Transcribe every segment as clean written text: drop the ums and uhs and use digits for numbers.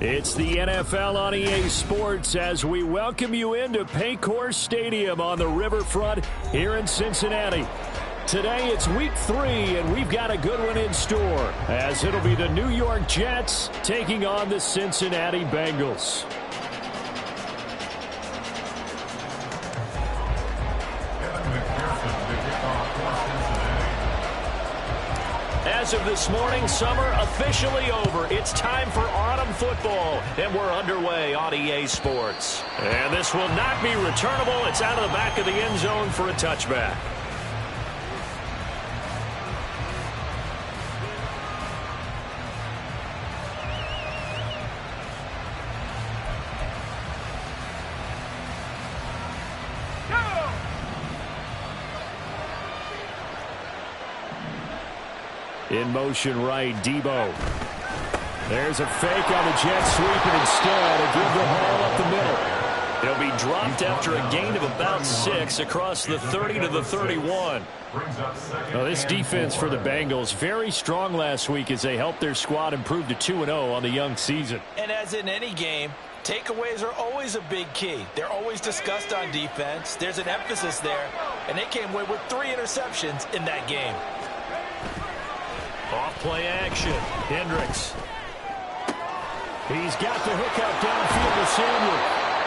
It's the NFL on EA Sports as we welcome you into Paycor Stadium on the riverfront here in Cincinnati. Today it's week 3, and we've got a good one in store, as it'll be the New York Jets taking on the Cincinnati Bengals. As of this morning, summer officially over. It's time for autumn football, and we're underway on EA Sports. And this will not be returnable. It's out of the back of the end zone for a touchback. In motion right, Debo. There's a fake on the Jets sweep, and instead a give the ball up the middle. He'll be dropped after a gain of about 6 across the 30 to the 31. Well, this defense for the Bengals, very strong last week as they helped their squad improve to 2-0 on the young season. And as in any game, takeaways are always a big key. They're always discussed on defense. There's an emphasis there, and they came away with 3 interceptions in that game. Off play action. Hendricks. He's got the hook out downfield to Samuel.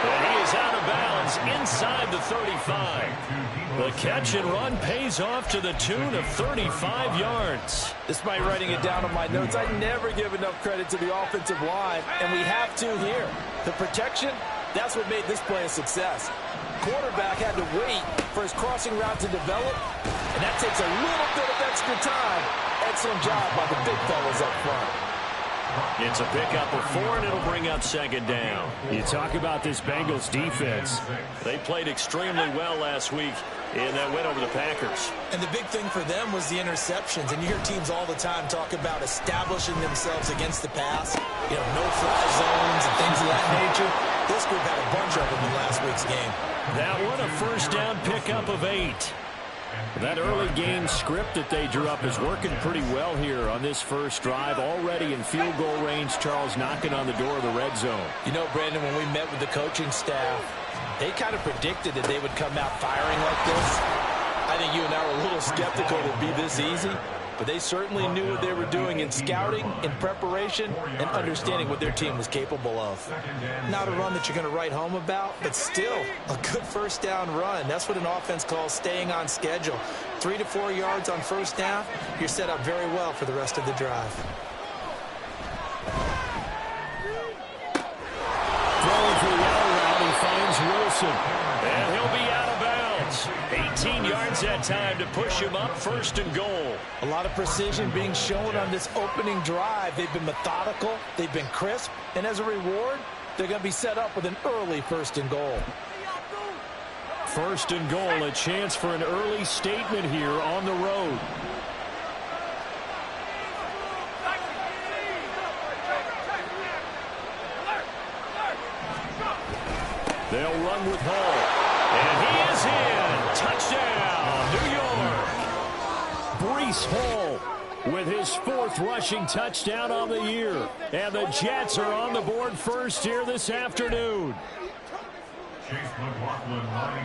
And he is out of bounds inside the 35. The catch and run pays off to the tune of 35 yards. Despite writing it down on my notes, I never give enough credit to the offensive line, and we have to here. The protection, that's what made this play a success. Quarterback had to wait for his crossing route to develop, and that takes a little bit of extra time. Excellent job by the big fellas up front. It's a pickup of 4, and it'll bring up second down. You talk about this Bengals defense. They played extremely well last week in that win over the Packers. And the big thing for them was the interceptions. And you hear teams all the time talk about establishing themselves against the pass. You know, no-fly zones and things of that nature. This group had a bunch of them in last week's game. That one a first down pickup of 8. That early game script that they drew up is working pretty well here on this first drive. Already in field goal range, Charles knocking on the door of the red zone. You know, Brandon, when we met with the coaching staff, they kind of predicted that they would come out firing like this. I think you and I were a little skeptical it would be this easy, but they certainly knew what they were doing in scouting, in preparation, and understanding what their team was capable of. Not a run that you're going to write home about, but still a good first down run. That's what an offense calls staying on schedule. 3 to 4 yards on first down, you're set up very well for the rest of the drive. Throwing for the out route, he finds Wilson, and he'll be out of bounds. 18 yards that time to push him up, first and goal. A lot of precision being shown on this opening drive. They've been methodical, they've been crisp, and as a reward, they're going to be set up with an early first and goal. First and goal, a chance for an early statement here on the road. They'll run with Hall. And he is in. Touchdown, New York. Breece Hall with his 4th rushing touchdown on the year. And the Jets are on the board first here this afternoon.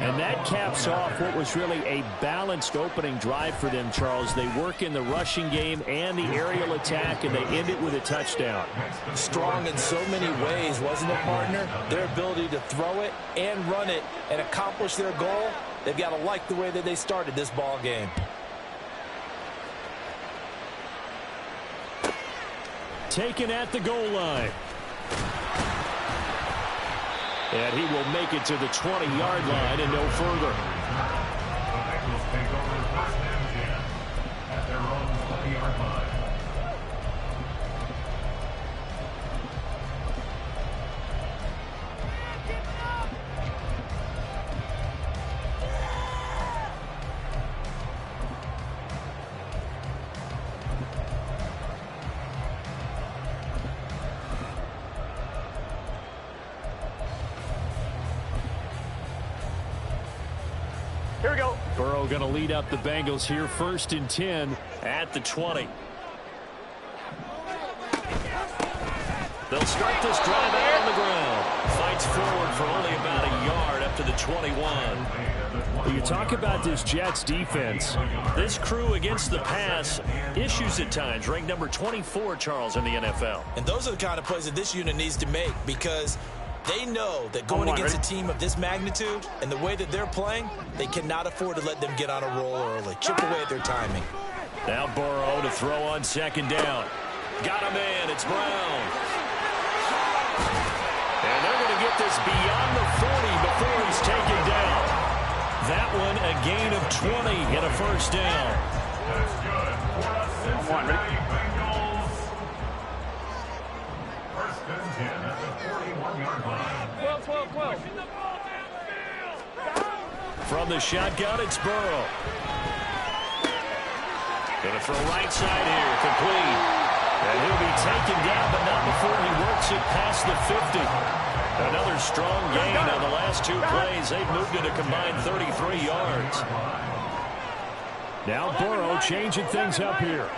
And that caps off what was really a balanced opening drive for them, Charles. They work in the rushing game and the aerial attack, and they end it with a touchdown. Strong in so many ways, wasn't it, partner? Their ability to throw it and run it and accomplish their goal, they've got to like the way that they started this ball game. Taken at the goal line. And he will make it to the 20-yard line and no further. Here we go. Burrow going to lead up the Bengals here, 1st and 10 at the 20. They'll start this drive out on the ground. Fights forward for only about a yard up to the 21. Well, you talk about this Jets defense. This crew against the pass, issues at times. Ranked number 24, Charles, in the NFL. And those are the kind of plays that this unit needs to make, because they know that going against a team of this magnitude and the way that they're playing, they cannot afford to let them get on a roll early. Chip away at their timing. Now Burrow to throw on second down. Got a man. It's Brown. And they're going to get this beyond the 40 before he's taken down. That one a gain of 20 and a first down. Come on, ready? From the shotgun, it's Burrow. Going to throw right side here, complete. And he'll be taken down, but not before he works it past the 50. Another strong gain on the last two plays. They've moved it a combined 33 yards. Now Burrow changing things up here.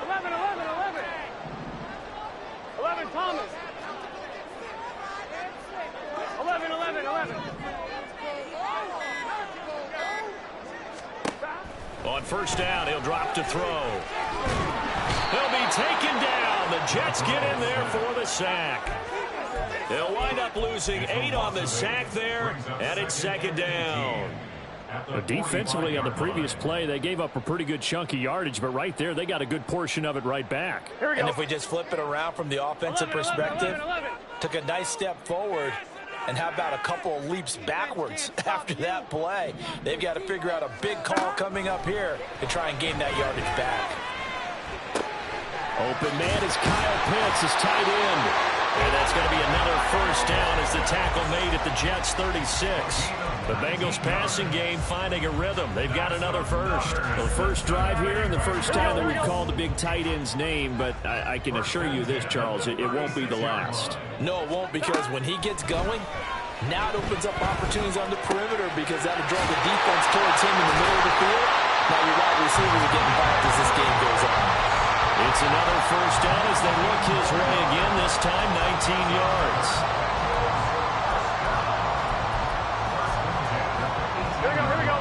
11, Thomas. 11. On first down, he'll drop to throw. He'll be taken down. The Jets get in there for the sack. They'll wind up losing 8 on the sack there, and it's second down. Defensively on the previous play, they gave up a pretty good chunk of yardage, but right there, they got a good portion of it right back. And if we just flip it around from the offensive perspective, took a nice step forward, and how about a couple of leaps backwards after that play? They've got to figure out a big call coming up here to try and gain that yardage back. Open man is Kyle Pitts, his tight end. And that's going to be another first down as the tackle made at the Jets' 36. The Bengals passing game finding a rhythm. They've got another first. The first drive here and the first time that we've called the big tight end's name, but I can assure you this, Charles, it won't be the last. No, it won't, because when he gets going, now it opens up opportunities on the perimeter, because that'll draw the defense towards him in the middle of the field. Now your wide receivers are getting back as this game goes on. It's another first down as they look his way again, this time 19 yards. Here we go.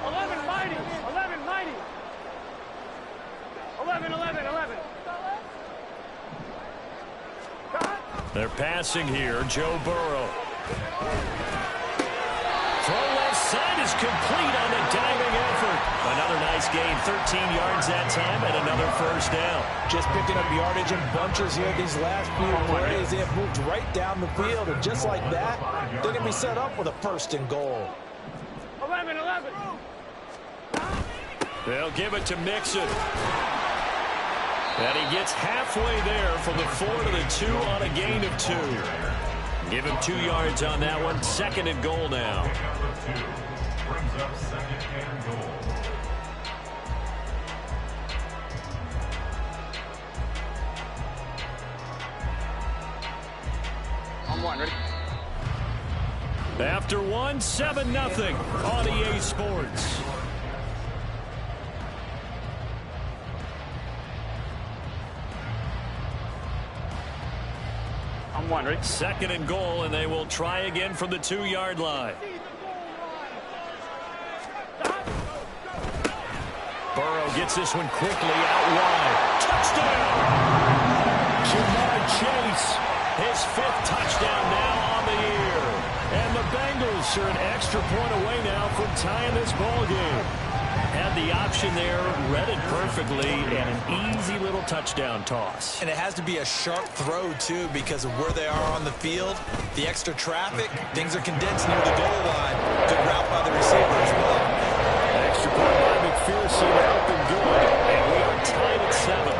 11 mighty. 11. They're passing here, Joe Burrow. Throw left side is complete on a diving effort. Another nice gain, 13 yards that time, and another first down. Just picking up yardage in bunches here these last few plays. They have moved right down the field, and just like that, they're going to be set up with a first and goal. 11. They'll give it to Mixon. And he gets halfway there from the 4 to the 2 on a gain of 2. Give him 2 yards on that one. Second and goal now. Brings up second and goal. On one, ready? After one, 7-0 on EA Sports. On one, ready? Second and goal, and they will try again from the 2-yard line. Burrow gets this one quickly out wide. Touchdown! Jamar Chase, his 5th touchdown now on the year. And the Bengals are an extra point away now from tying this ball game. Had the option there, read it perfectly, and an easy little touchdown toss. And it has to be a sharp throw, too, because of where they are on the field. The extra traffic, things are condensed near the goal line. Good route by the receiver as well. Extra point by McPherson, up and good. And we are tied at 7.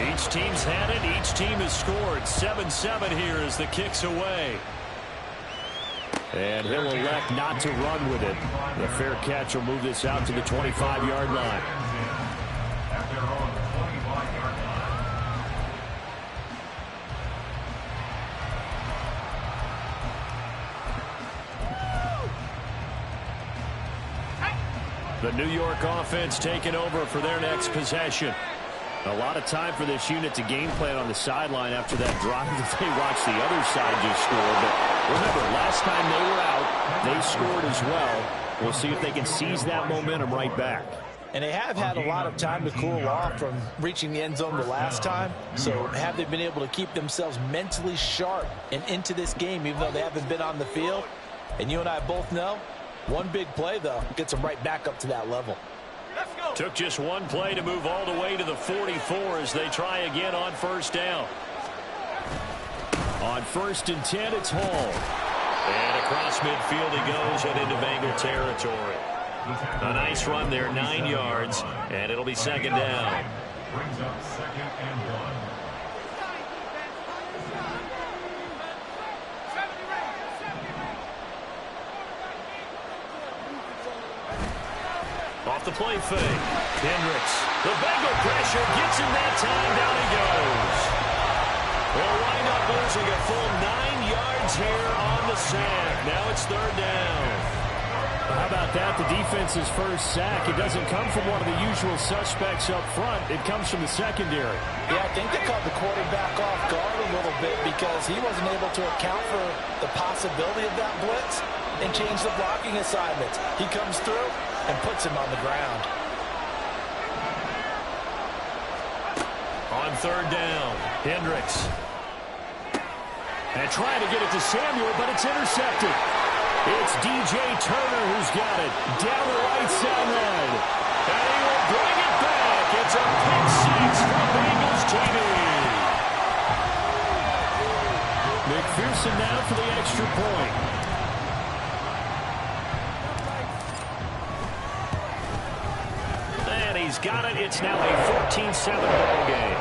Each team's had it. Each team has scored. 7-7 here as the kick's away. And he'll elect not to run with it. The fair catch will move this out to the 25-yard line. At their own 25-yard line. The New York offense taking over for their next possession. A lot of time for this unit to game plan on the sideline after that drive that they watched the other side just score. But remember, last time they were out, they scored as well. We'll see if they can seize that momentum right back. And they have had a lot of time to cool off from reaching the end zone the last time. So have they been able to keep themselves mentally sharp and into this game, even though they haven't been on the field? And you and I both know, one big play, though, gets them right back up to that level. Took just one play to move all the way to the 44 as they try again on first down. On 1st and 10, it's Hall. And across midfield he goes and into Bengal territory. A nice run there, 9 yards, and it'll be second down. Brings up 2nd and 1. Off the play fake. Hendricks. The Bengal pressure gets him that time. Down he goes. They'll wind up losing a full 9 yards here on the sack. Now it's 3rd down. How about that? The defense's first sack. It doesn't come from one of the usual suspects up front. It comes from the secondary. Yeah, I think they caught the quarterback off guard a little bit because he wasn't able to account for the possibility of that blitz and change the blocking assignments. He comes through and puts him on the ground. On 3rd down, Hendricks. And trying to get it to Samuel, but it's intercepted. It's DJ Turner who's got it. Down the right sideline. And he will bring it back. It's a pick six for Bengals TV. McPherson now for the extra point. And he's got it. It's now a 14-7 ball game.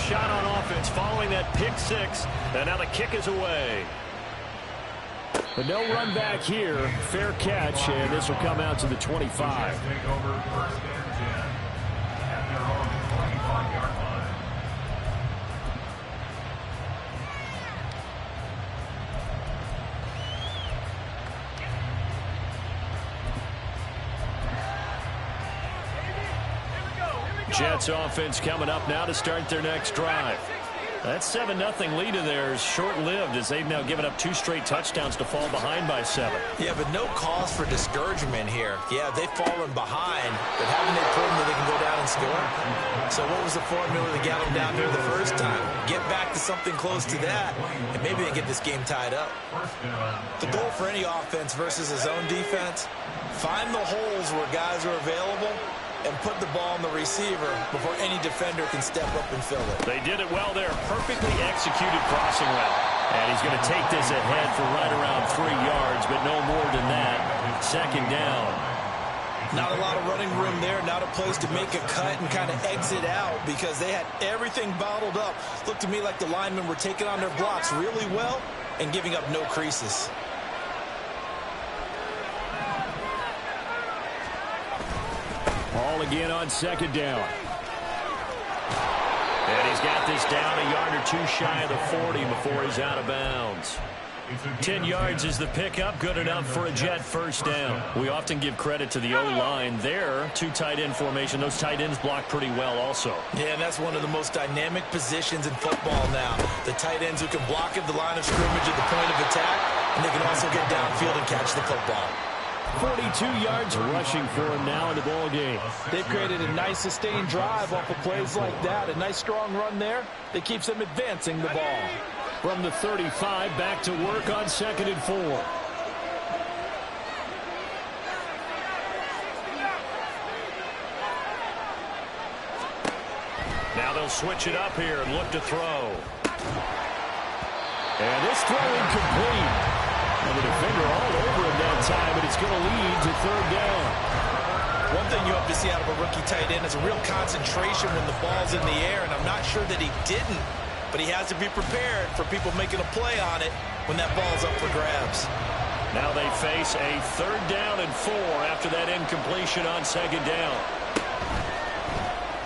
Shot on offense following that pick six, and now the kick is away. But no run back here. Fair catch, and this will come out to the 25. Take over 1st and 10 at their own 25-yard line. Jets offense coming up now to start their next drive. That 7-0 lead of theirs short-lived as they've now given up 2 straight touchdowns to fall behind by 7. Yeah, but no cause for discouragement here. Yeah, they've fallen behind, but haven't they proven that they can go down and score? So what was the formula that got them down here the first time? Get back to something close to that, and maybe they get this game tied up. The goal for any offense versus his own defense, find the holes where guys are available and put the ball on the receiver before any defender can step up and fill it. They did it well there. Perfectly executed crossing route. And he's going to take this ahead for right around 3 yards, but no more than that. Second down. Not a lot of running room there. Not a place to make a cut and kind of exit out because they had everything bottled up. Looked to me like the linemen were taking on their blocks really well and giving up no creases. Ball again on second down. And he's got this down a yard or 2 shy of the 40 before he's out of bounds. 10 yards is the pickup, good enough for a Jet first down. We often give credit to the O-line there. 2 tight end formation. Those tight ends block pretty well also. Yeah, and that's one of the most dynamic positions in football now. The tight ends who can block at the line of scrimmage at the point of attack, and they can also get downfield and catch the football. 42 yards rushing for him now in the ball game. They've created a nice sustained drive off of plays like that. A nice strong run there that keeps them advancing the ball. From the 35, back to work on 2nd and 4. Now they'll switch it up here and look to throw. And this throw incomplete. And the defender all over him that time, but it's going to lead to 3rd down. One thing you hope to see out of a rookie tight end is a real concentration when the ball's in the air, and I'm not sure that he didn't, but he has to be prepared for people making a play on it when that ball's up for grabs. Now they face a 3rd down and 4 after that incompletion on 2nd down.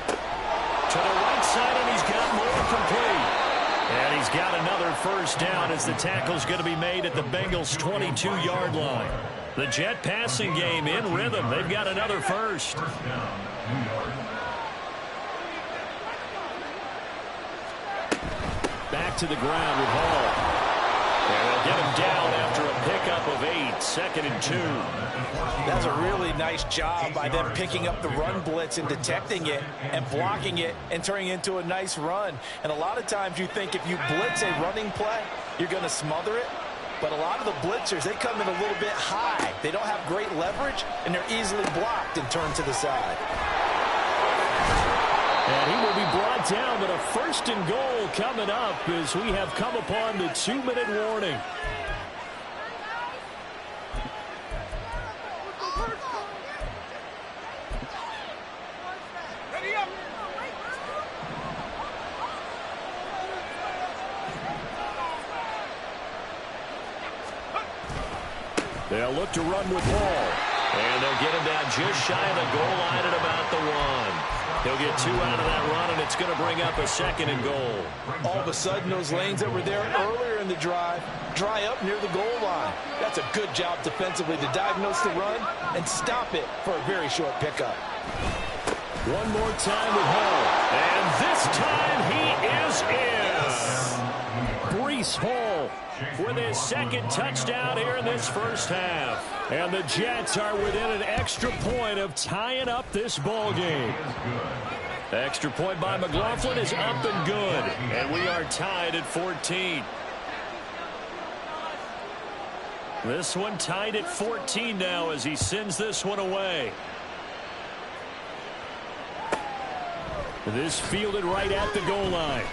To the right side, and he's got more complete. And he's has got another first down as the tackle's going to be made at the Bengals' 22-yard line. The Jet passing game in rhythm. They've got another first. First down, New York. Back to the ground with Hall. And they'll get him down after a pickup of 8, 2nd and 2. That's a really nice job by them picking up the run blitz and detecting it and blocking it and turning it into a nice run. And a lot of times you think if you blitz a running play, you're going to smother it. But a lot of the blitzers, they come in a little bit high. They don't have great leverage, and they're easily blocked and turned to the side. And he will be brought down, but a 1st and goal coming up as we have come upon the 2-minute warning. They'll look to run with Hall. And they'll get him down just shy of the goal line at about the 1. He'll get 2 out of that run, and it's going to bring up a 2nd and goal. All of a sudden, those lanes that were there earlier in the drive dry up near the goal line. That's a good job defensively to diagnose the run and stop it for a very short pickup. One more time with Hall. And this time he is in. Breece Hall with his 2nd touchdown here in this first half. And the Jets are within an extra point of tying up this ball game. Extra point by McLaughlin is up and good. And we are tied at 14. This one tied at 14 now as he sends this one away. This fielded right at the goal line.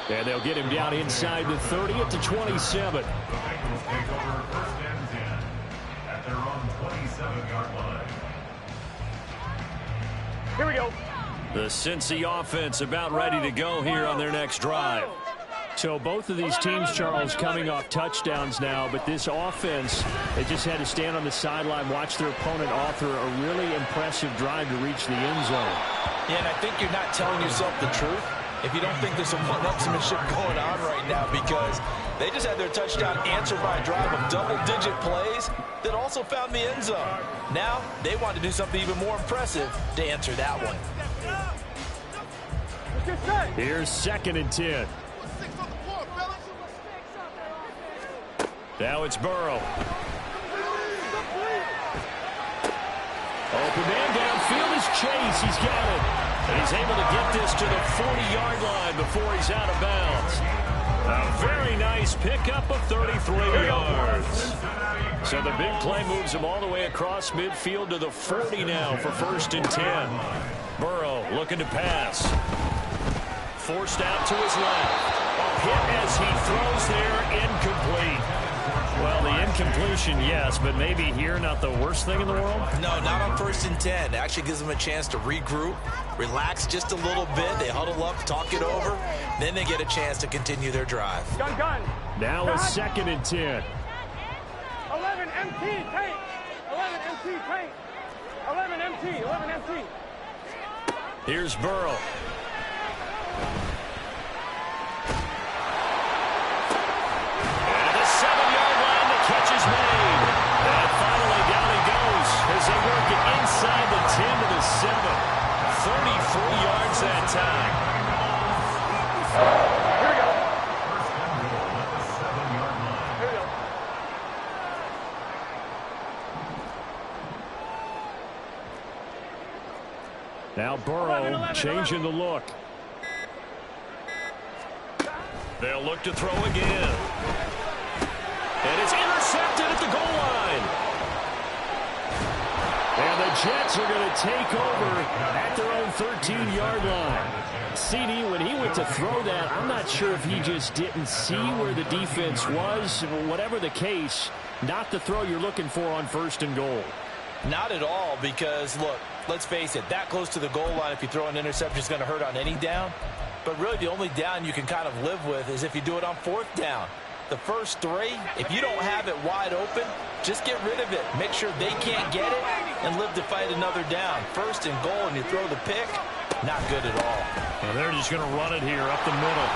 And they'll get him down inside the 30 at the 27. The Bengals take over 1st and 10 at their own 27-yard line. Here we go. The Cincy offense about ready to go here on their next drive. So both of these teams, Charles, coming off touchdowns now, but this offense, they just had to stand on the sideline, watch their opponent author a really impressive drive to reach the end zone. Yeah, and I think you're not telling yourself the truth if you don't think there's some one-upsmanship going on right now, because they just had their touchdown answered by a drive of double-digit plays that also found the end zone. Now they want to do something even more impressive to answer that one. Here's 2nd and 10. Now it's Burrow. Open man downfield is Chase. He's got it. And he's able to get this to the 40-yard line before he's out of bounds. A very nice pickup of 33 yards. So the big play moves him all the way across midfield to the 40 now for 1st and 10. Burrow looking to pass. Forced out to his left. Hit as he throws there, incomplete. Well, the incompletion, yes, but maybe here not the worst thing in the world? No, not on 1st and 10. It actually gives them a chance to regroup, relax just a little bit. They huddle up, talk it over. Then they get a chance to continue their drive. Gun. Now a 2nd and 10. 11 MT, paint. 11 MT, paint. 11 MT, 11 MT. Here's Burrow. Catch is made. And finally down he goes as they work it inside the 10 to the 7. 33 yards that time. Here we go. First and goal at the 7-yard line. Here we go. Now Burrow changing the look. They'll look to throw again. And it's intercepted at the goal line. And the Jets are going to take over at their own 13-yard line. CD, when he went to throw that, I'm not sure if he just didn't see where the defense was. Whatever the case, not the throw you're looking for on 1st and goal. Not at all, because, look, let's face it, that close to the goal line, if you throw an interception, is going to hurt on any down. But really the only down you can kind of live with is if you do it on 4th down. The first 3, if you don't have it wide open, just get rid of it. Make sure they can't get it and live to fight another down. 1st and goal, and you throw the pick, Not good at all. And they're just going to run it here up the middle.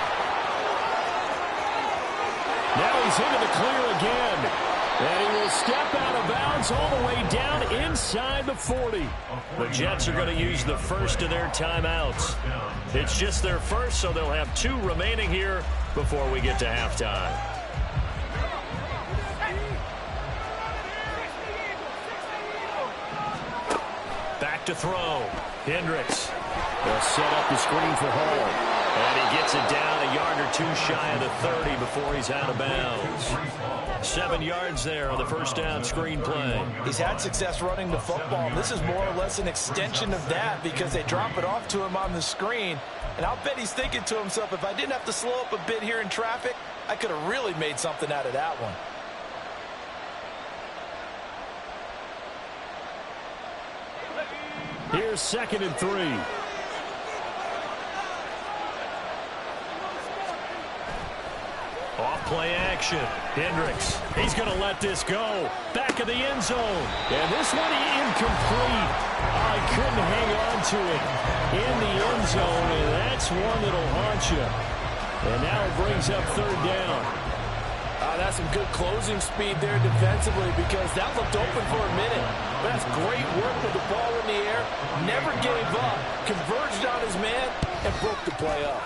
Now he's into the clear again. And he will step out of bounds all the way down inside the 40. The Jets are going to use the first of their timeouts. It's just their first, so they'll have 2 remaining here before we get to halftime. Back to throw. Hendricks. They'll set up the screen for Hall. And he gets it down a yard or 2 shy of the 30 before he's out of bounds. 7 yards there on the first down screen play. He's had success running the football. This is more or less an extension of that because they drop it off to him on the screen. And I'll bet he's thinking to himself, if I didn't have to slow up a bit here in traffic, I could have really made something out of that one. Here's 2nd and 3. Off play action. Hendricks. He's going to let this go. Back of the end zone. And this one incomplete. I couldn't hang on to it in the end zone. And that's one that'll haunt you. And now it brings up 3rd down. That's some good closing speed there defensively because that looked open for a minute. But that's great work with the ball in the air. Never gave up. Converged on his man and broke the play up.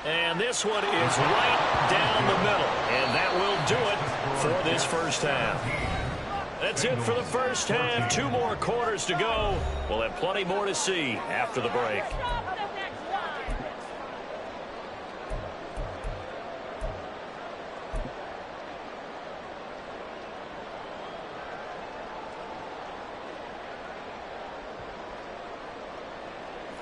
And this one is right down the middle. And that will do it for this first half. That's it for the first half. 2 more quarters to go. We'll have plenty more to see after the break.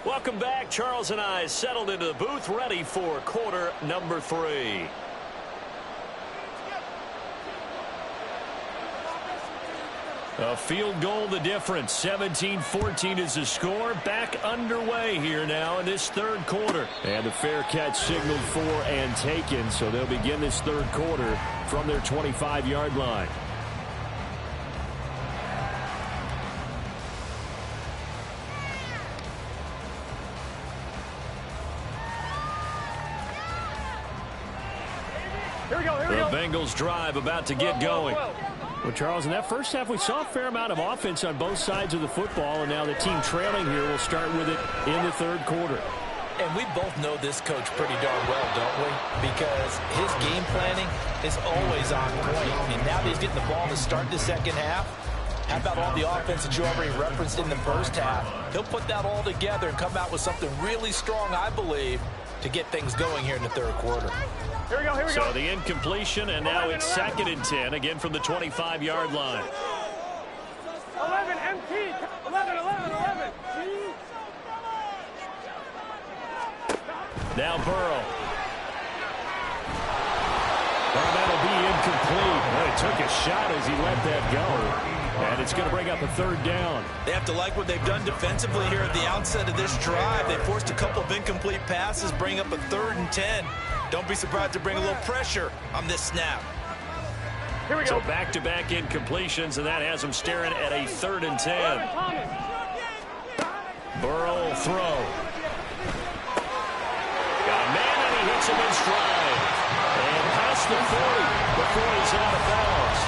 Welcome back. Charles and I settled into the booth, ready for quarter number 3. A field goal the difference. 17-14 is the score. Back underway here now in this 3rd quarter. And the fair catch signaled for and taken, so they'll begin this 3rd quarter from their 25-yard line. The Bengals drive about to get going. Well, Charles, in that first half, we saw a fair amount of offense on both sides of the football, and now the team trailing here will start with it in the 3rd quarter. And we both know this coach pretty darn well, don't we? Because his game planning is always on point. And now that he's getting the ball to start the 2nd half, how about all the offense that you already referenced in the first half? He'll put that all together and come out with something really strong, I believe, to get things going here in the 3rd quarter. Here we go. So the incompletion, and now it's 2nd and 10, again from the 25-yard line. 11 MT. 11. Now Burrow. Well, that'll be incomplete. Well, he took a shot as he let that go. And it's going to bring up a 3rd down. They have to like what they've done defensively here at the outset of this drive. They forced a couple of incomplete passes, bring up a 3rd and 10. Don't be surprised to bring a little pressure on this snap. Here we go. So back-to-back incompletions, and that has them staring at a 3rd and 10. Burrow will throw. Got a man, and he hits him in stride. And past the 40 before he's out of bounds.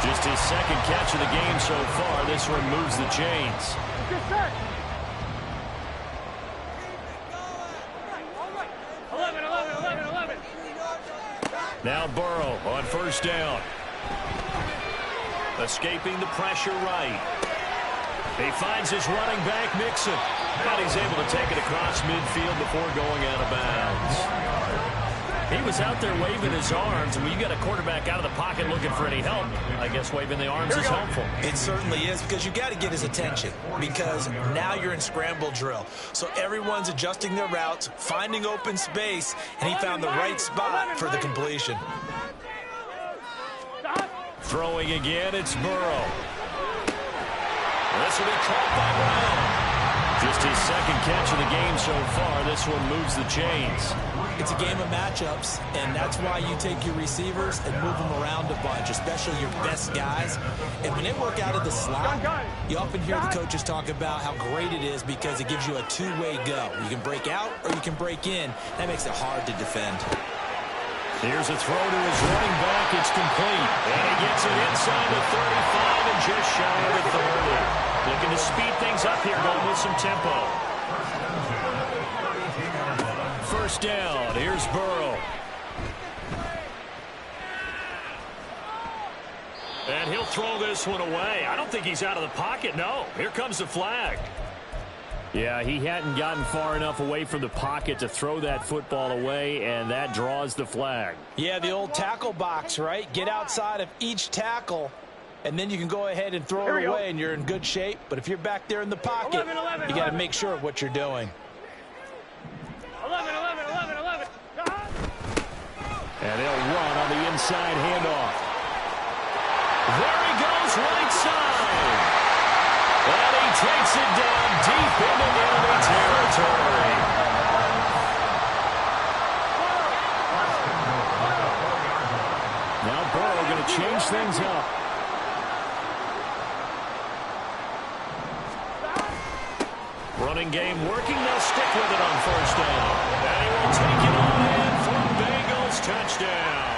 Just his 2nd catch of the game so far. This one moves the chains. Good set. 11. Now Burrow on 1st down. Escaping the pressure right. He finds his running back, Mixon. But he's able to take it across midfield before going out of bounds. He was out there waving his arms, and when you got a quarterback out of the pocket looking for any help, I guess waving the arms is helpful. It certainly is, because you got to get his attention, because now you're in scramble drill. So everyone's adjusting their routes, finding open space, and he found the right spot for the completion. Throwing again, it's Burrow. This will be caught by Brown. Just his second catch of the game so far. This one moves the chains. It's a game of matchups, and that's why you take your receivers and move them around a bunch, especially your best guys. And when they work out of the slot, you often hear the coaches talk about how great it is because it gives you a two-way go. You can break out or you can break in. That makes it hard to defend. Here's a throw to his running back. It's complete. And he gets it inside the 35 and just shy of the 30. Looking to speed things up here, going with some tempo. First down. Here's Burrow. And he'll throw this one away. I don't think he's out of the pocket. No. Here comes the flag. Yeah, he hadn't gotten far enough away from the pocket to throw that football away, and that draws the flag. Yeah, the old tackle box, right? Get outside of each tackle, and then you can go ahead and throw it away, and you're in good shape. But if you're back there in the pocket, you got to make sure of what you're doing. 11. And they'll run on the inside handoff. There he goes, right side. And he takes it down deep into enemy territory. Now Burrow going to change things up. Running game working. They'll stick with it on first down. And he will take it on in for Bengals touchdown.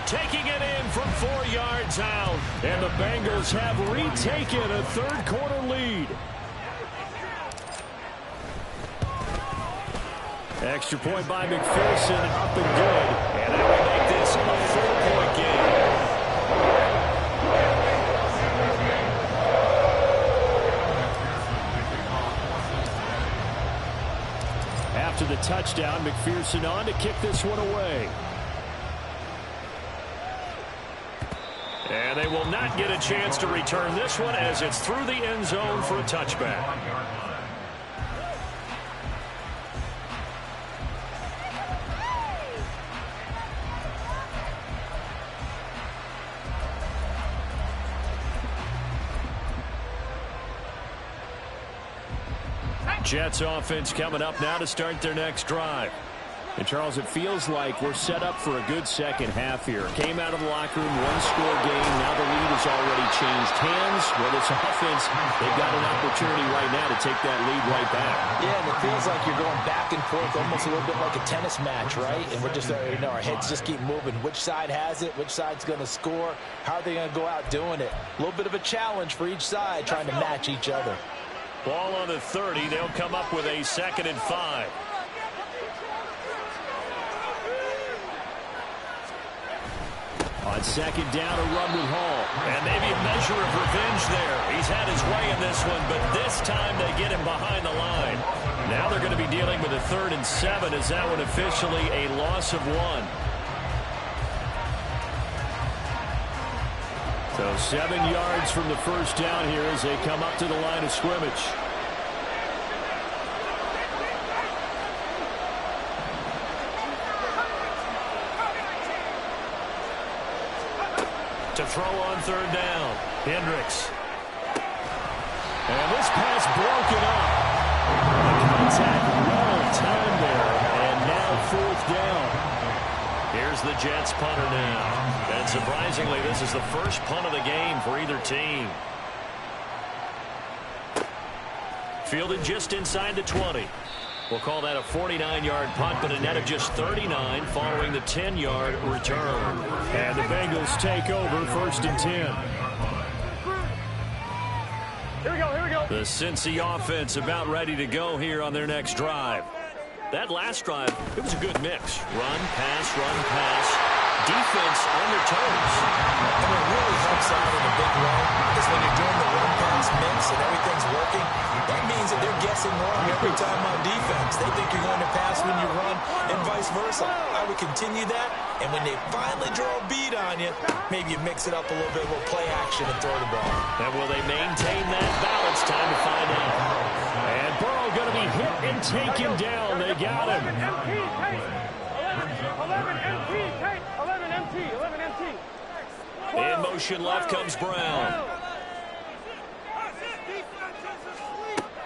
Taking it in from 4 yards out. And the Bengals have retaken a third-quarter lead. Extra point by McPherson, up and good. And that will make this a 4-point game. After the touchdown, McPherson on to kick this one away. And they will not get a chance to return this one as it's through the end zone for a touchback. Jets offense coming up now to start their next drive. And, Charles, it feels like we're set up for a good second half here. Came out of the locker room, one-score game. Now the lead has already changed hands. Well, this offense, they've got an opportunity right now to take that lead right back. Yeah, and it feels like you're going back and forth, almost a little bit like a tennis match, right? And we're just, our heads just keep moving. Which side has it? Which side's going to score? How are they going to go out doing it? A little bit of a challenge for each side, trying to match each other. Ball on the 30. They'll come up with a 2nd and 5. On second down, a run with Hall. And maybe a measure of revenge there. He's had his way in this one, but this time they get him behind the line. Now they're going to be dealing with a 3rd and 7. Is that one officially a loss of 1? So 7 yards from the first down here as they come up to the line of scrimmage. To throw on 3rd down. Hendricks. And this pass broken up. The contact well timed there. And now 4th down. Here's the Jets punter now. And surprisingly, this is the first punt of the game for either team. Fielded just inside the 20. We'll call that a 49-yard punt, but a net of just 39 following the 10-yard return. And the Bengals take over 1st and 10. Here we go. The Cincy offense about ready to go here on their next drive. That last drive, it was a good mix. Run, pass. Defense on their toes. And what really helps out in a big way is when you're doing the run-pass mix and everything's working, that means that they're guessing wrong every time on defense. They think you're going to pass when you run and vice versa. I would continue that, and when they finally draw a beat on you, maybe you mix it up a little bit, a little play action and throw the ball. And will they maintain that balance? Time to find out. And Burrow going to be hit and taken down. They got him. 11 MT. In motion left comes Brown.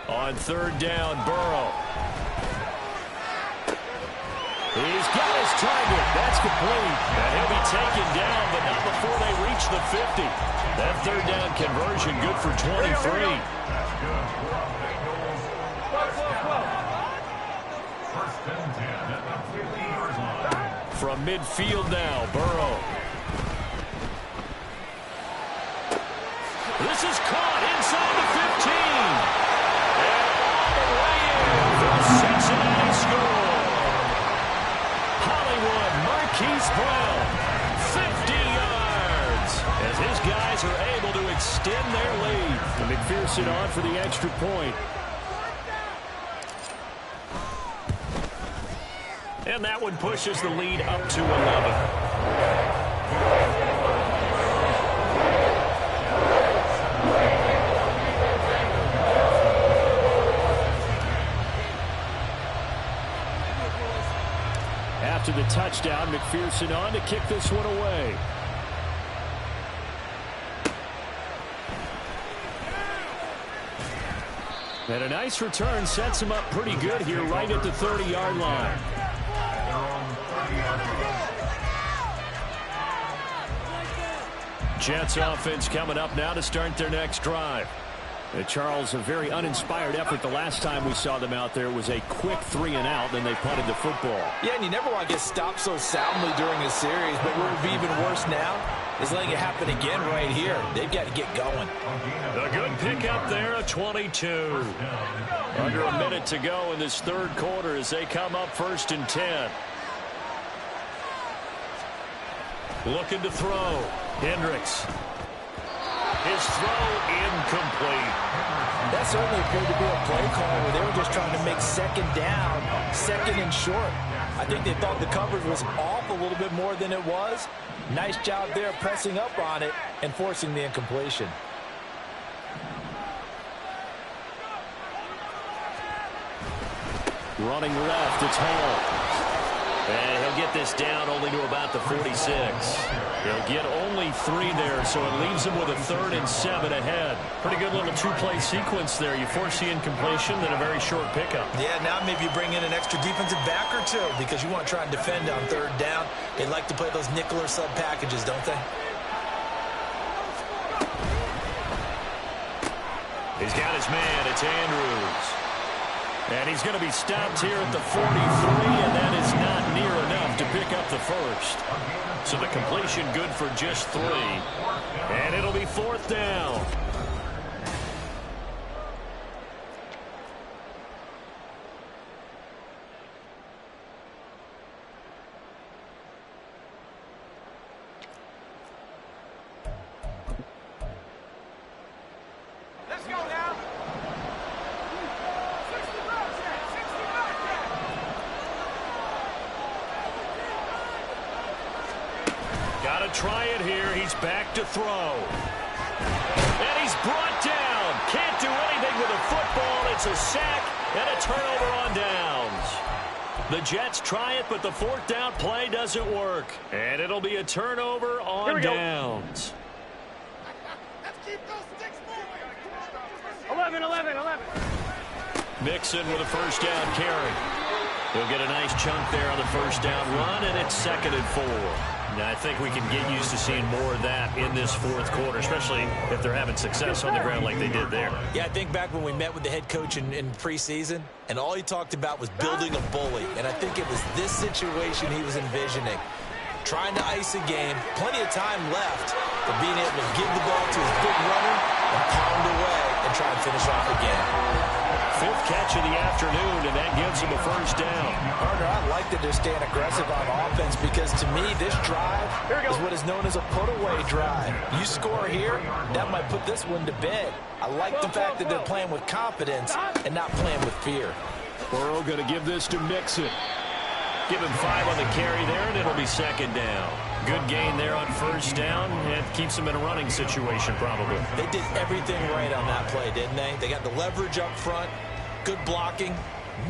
On third down, Burrow. He's got his target. That's complete. And he'll be taken down, but not before they reach the 50. That third down conversion good for 23. From midfield now, Burrow. This is caught inside the 15. And all the way in for a Cincinnati score. Hollywood Marquise Brown, 50 yards. As his guys are able to extend their lead. And McPherson on for the extra point. And that one pushes the lead up to 11. After the touchdown, McPherson on to kick this one away. And a nice return sets him up pretty good here right at the 30-yard line. Jets offense coming up now to start their next drive. Charles, a very uninspired effort the last time we saw them out there was a quick 3-and-out, then they punted the football. Yeah, and you never want to get stopped so soundly during a series, but what would be even worse now is letting it happen again right here. They've got to get going. A good pickup there, a 22. Under a minute to go in this third quarter as they come up 1st and 10. Looking to throw. Hendricks. His throw incomplete. That certainly appeared to be a play call where they were just trying to make second down, second and short. I think they thought the coverage was off a little bit more than it was. Nice job there pressing up on it and forcing the incompletion. Running left, it's Hall. And he'll get this down only to about the 46. He'll get only 3 there, so it leaves him with a 3rd and 7 ahead. Pretty good little 2-play sequence there. You force the incompletion, then a very short pickup. Yeah, now maybe you bring in an extra defensive back or two because you want to try and defend on 3rd down. They like to play those nickel or sub packages, don't they? He's got his man. It's Andrews. And he's going to be stopped here at the 43, and that is not near enough to pick up the first. So the completion good for just 3. And it'll be 4th down. Let's go now. Got to try it here. He's back to throw. And he's brought down. Can't do anything with a football. It's a sack and a turnover on downs. The Jets try it, but the 4th down play doesn't work. And it'll be a turnover on downs. Let's keep those sticks moving. 11. Mixon with a 1st down carry. He'll get a nice chunk there on the 1st down run, and it's 2nd and 4. Now, I think we can get used to seeing more of that in this 4th quarter, especially if they're having success on the ground like they did there. Yeah, I think back when we met with the head coach in preseason, and all he talked about was building a bully. And I think it was this situation he was envisioning. Trying to ice a game, plenty of time left, but being able to give the ball to his big runner and pound away and try and finish off again. 5th catch of the afternoon, and that gives him a 1st down. Partner, I like that they're staying aggressive on offense because, to me, this drive is what is known as a put-away drive. You score here, that might put this one to bed. I like the fact that they're playing with confidence and not playing with fear. Burrow going to give this to Mixon. Give him 5 on the carry there, and it'll be 2nd down. Good gain there on 1st down. It keeps him in a running situation, probably. They did everything right on that play, didn't they? They got the leverage up front, good blocking,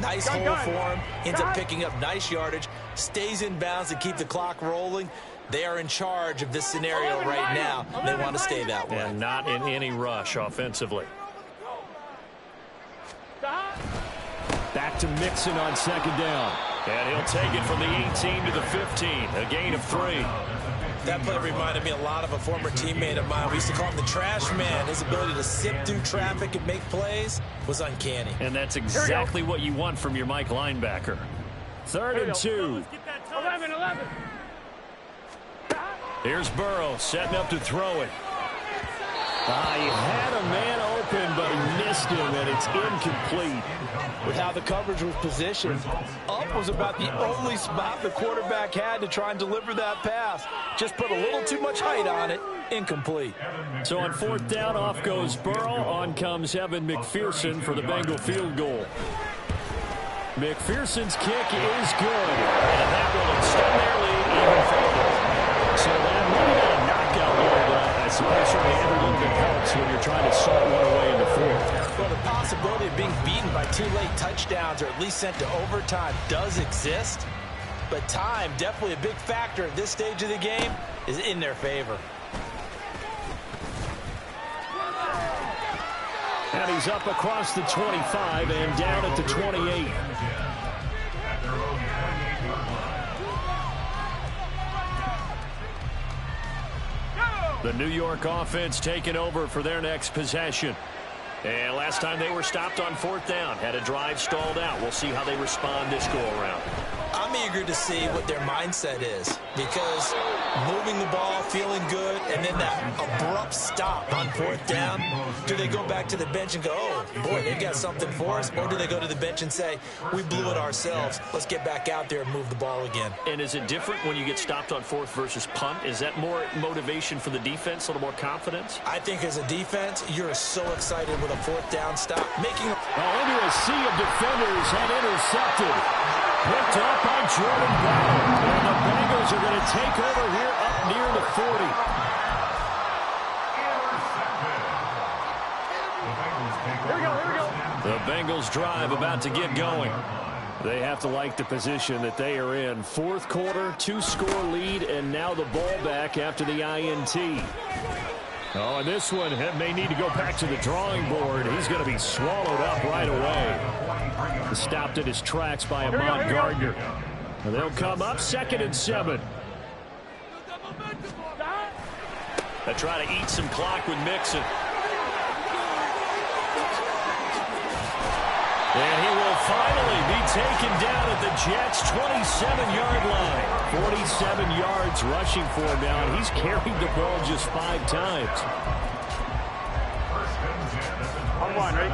nice hole for him, ends up picking up nice yardage, stays in bounds to keep the clock rolling. They are in charge of this scenario right now. They want to stay that way. And not in any rush offensively. back to Mixon on second down. And he'll take it from the 18 to the 15, a gain of 3. That play reminded me a lot of a former teammate of mine. We used to call him the trash man. His ability to sift through traffic and make plays was uncanny. And that's exactly what you want from your Mike linebacker. 3rd and 2. 11. Here's Burrow setting up to throw it. He had a man open, but he missed him, and it's incomplete. With how the coverage was positioned, up was about the only spot the quarterback had to try and deliver that pass. Just put a little too much height on it. Incomplete. So on 4th down, off goes Burrow. On comes Evan McPherson for the Bengal field goal. McPherson's kick is good, and that will extend their lead even further. So that maybe not a knockout goal, but I suppose certainly every little bit helps when you're trying to salt one away in the 4th. Well, the possibility of being beaten by 2 late touchdowns or at least sent to overtime does exist, but time, definitely a big factor at this stage of the game, is in their favor. And he's up across the 25 and down at the 28. The New York offense taking over for their next possession. And last time they were stopped on 4th down, had a drive stalled out. We'll see how they respond this go-around. I'm eager to see what their mindset is, because moving the ball, feeling good, and then that abrupt stop on 4th down, do they go back to the bench and go, oh, boy, they got something for us, or do they go to the bench and say, we blew it ourselves, let's get back out there and move the ball again? And is it different when you get stopped on 4th versus punt? Is that more motivation for the defense, a little more confidence? I think as a defense, you're so excited with a 4th down stop. Into a sea of defenders and intercepted. Picked up by Jordan Brown. And the Bengals are going to take over here up near the 40. Here we go. The Bengals drive about to get going. They have to like the position that they are in. 4th quarter, 2-score lead, and now the ball back after the INT. Oh, and this one may need to go back to the drawing board. He's going to be swallowed up right away. Stopped in his tracks by Ahmad Gardner. And they'll come up 2nd and 7. They try to eat some clock with Mixon. And he will finally be taken down at the Jets' 27-yard line. 47 yards rushing for him now, and he's carried the ball just 5 times.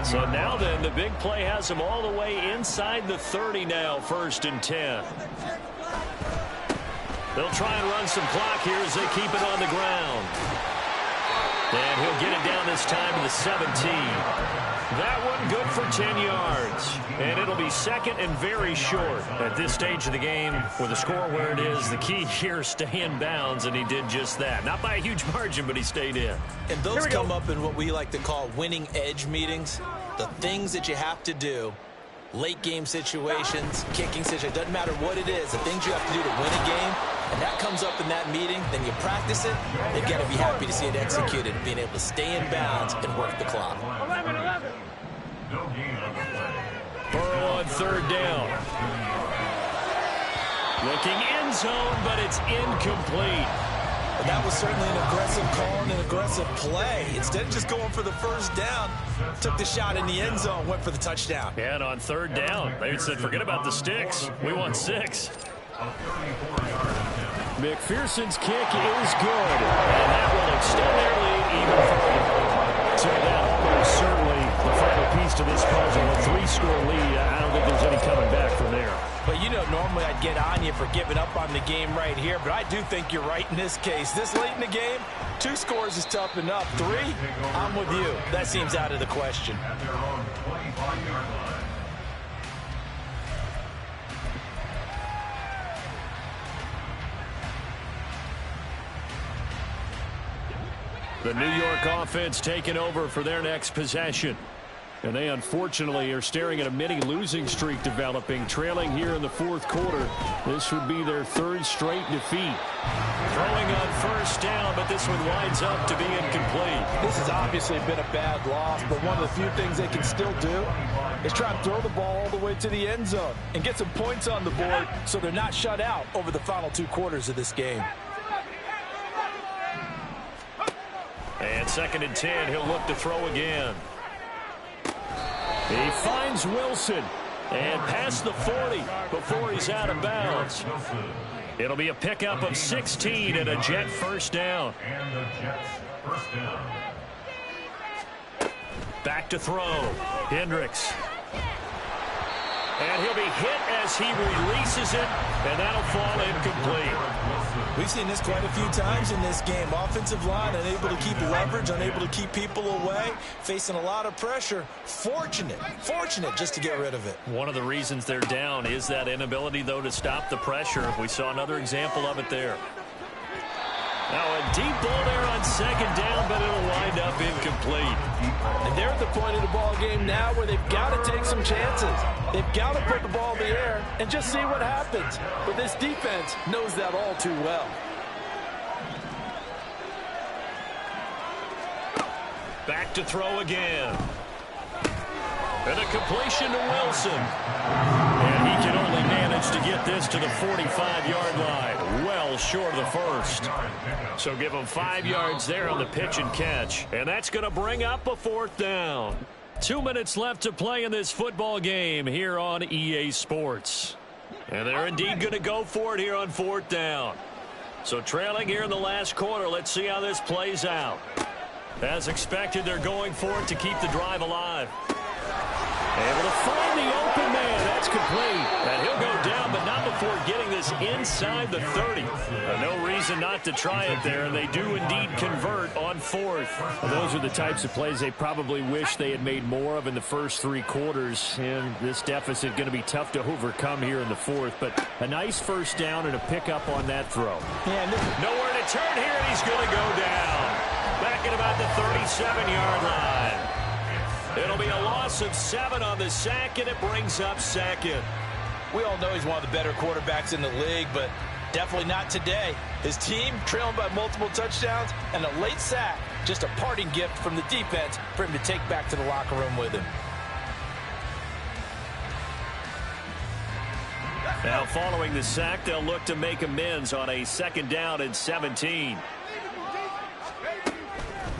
So now then, the big play has him all the way inside the 30 now, 1st and 10. They'll try and run some clock here as they keep it on the ground. And he'll get it down this time to the 17. That one good for 10 yards. And it'll be 2nd and very short. At this stage of the game, with the score where it is, the key here is stay in bounds, and he did just that. Not by a huge margin, but he stayed in. And those come up in what we like to call winning edge meetings. The things that you have to do, late game situations, kicking situations, doesn't matter what it is, the things you have to do to win a game, and that comes up in that meeting, then you practice it, you've got to be happy to see it executed, being able to stay in bounds and work the clock. 11. Burrow on 3rd down. Looking end zone, but it's incomplete. But that was certainly an aggressive call and an aggressive play. Instead of just going for the 1st down, took the shot in the end zone, went for the touchdown. And on 3rd down, they said, forget about the sticks. We want 6. McPherson's kick is good, and that will extend their lead even further. So that is certainly the final piece to this puzzle. A 3-score lead. I don't think there's any coming back from there. But you know, normally I'd get on you for giving up on the game right here, but I do think you're right in this case. This late in the game, 2 scores is tough enough. 3, I'm with you. That seems out of the question. The New York offense taking over for their next possession. And they unfortunately are staring at a mini losing streak developing, trailing here in the fourth quarter. This would be their third straight defeat. Throwing on first down, but this one winds up to be incomplete. This has obviously been a bad loss, but one of the few things they can still do is try to throw the ball all the way to the end zone and get some points on the board so they're not shut out over the final 2 quarters of this game. And 2nd and 10, he'll look to throw again. He finds Wilson and past the 40 before he's out of bounds. It'll be a pickup of 16 and a Jet first down. And the Jets first down. Back to throw. Hendricks. And he'll be hit as he releases it, and that'll fall incomplete. We've seen this quite a few times in this game. Offensive line unable to keep leverage, unable to keep people away, facing a lot of pressure. Fortunate just to get rid of it. One of the reasons they're down is that inability, though, to stop the pressure. We saw another example of it there. Now a deep ball there on 2nd down, but it'll wind up incomplete. And they're at the point of the ball game now where they've got to take some chances. They've got to put the ball in the air and just see what happens. But this defense knows that all too well. Back to throw again. And a completion to Wilson. And he can only manage to get this to the 45-yard line. Well short of the first. So give him 5 yards there on the pitch and catch. And that's going to bring up a 4th down. 2 minutes left to play in this football game here on EA Sports. And they're indeed going to go for it here on 4th down. So trailing here in the last quarter, let's see how this plays out. As expected, they're going for it to keep the drive alive. Able to find the open man. That's complete. And he'll go down, but not before getting this inside the 30. No reason not to try it there, and they do indeed convert on 4th. Well, those are the types of plays they probably wish they had made more of in the first 3 quarters. And this deficit going to be tough to overcome here in the 4th. But a nice first down and a pickup on that throw. Yeah, nowhere to turn here, and he's going to go down. Back at about the 37-yard line. It'll be a loss of 7 on the sack, and it brings up 2nd. We all know he's one of the better quarterbacks in the league, but definitely not today. His team trailing by multiple touchdowns and a late sack. Just a parting gift from the defense for him to take back to the locker room with him. Now following the sack, they'll look to make amends on a 2nd down and 17.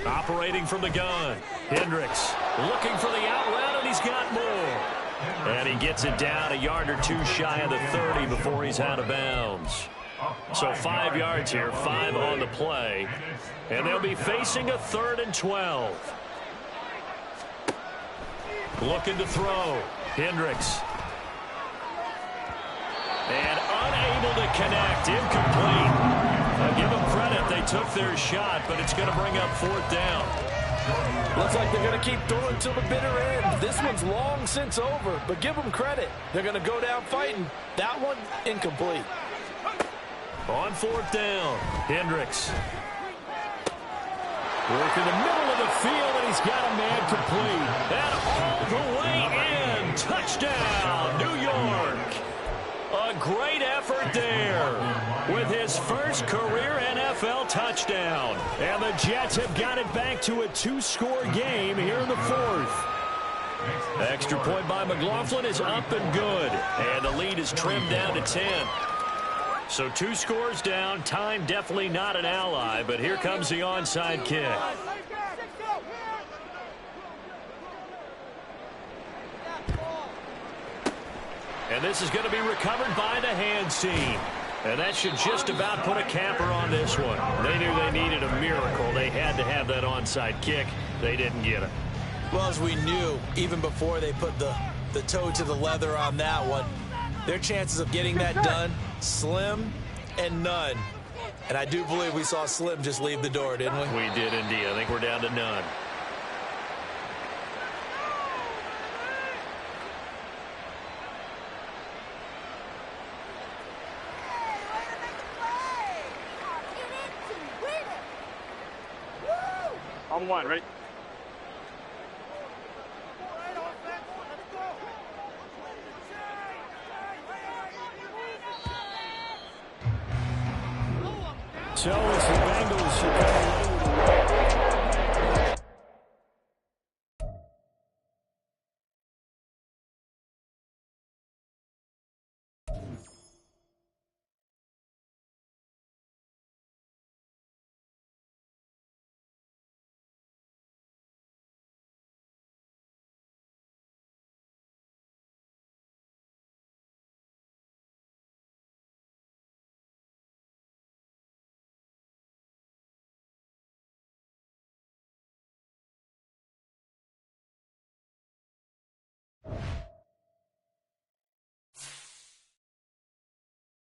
Operating from the gun. Hendricks looking for the out route, and he's got more. And he gets it down a yard or 2 shy of the 30 before he's out of bounds. So 5 yards here, 5 on the play. And they'll be facing a 3rd and 12. Looking to throw. Hendricks. And unable to connect. Incomplete. Give them credit. They took their shot, but it's going to bring up 4th down. Looks like they're going to keep throwing till the bitter end. This one's long since over, but give them credit. They're going to go down fighting. That one, incomplete. On 4th down, Hendricks. Work in the middle of the field, and he's got a man complete. And all the way in. Touchdown, New York. A great effort there with his first career NFL touchdown. And the Jets have got it back to a 2-score game here in the 4th. Extra point by McLaughlin is up and good. And the lead is trimmed down to 10. So 2 scores down. Time definitely not an ally, but here comes the onside kick. And this is going to be recovered by the hands team. And that should just about put a capper on this one. They knew they needed a miracle. They had to have that onside kick. They didn't get it. Well, as we knew, even before they put the toe to the leather on that one, their chances of getting that done, slim and none. And I do believe we saw Slim just leave the door, didn't we? We did indeed. I think we're down to none. On 1, ready? So it's the Bengals who come away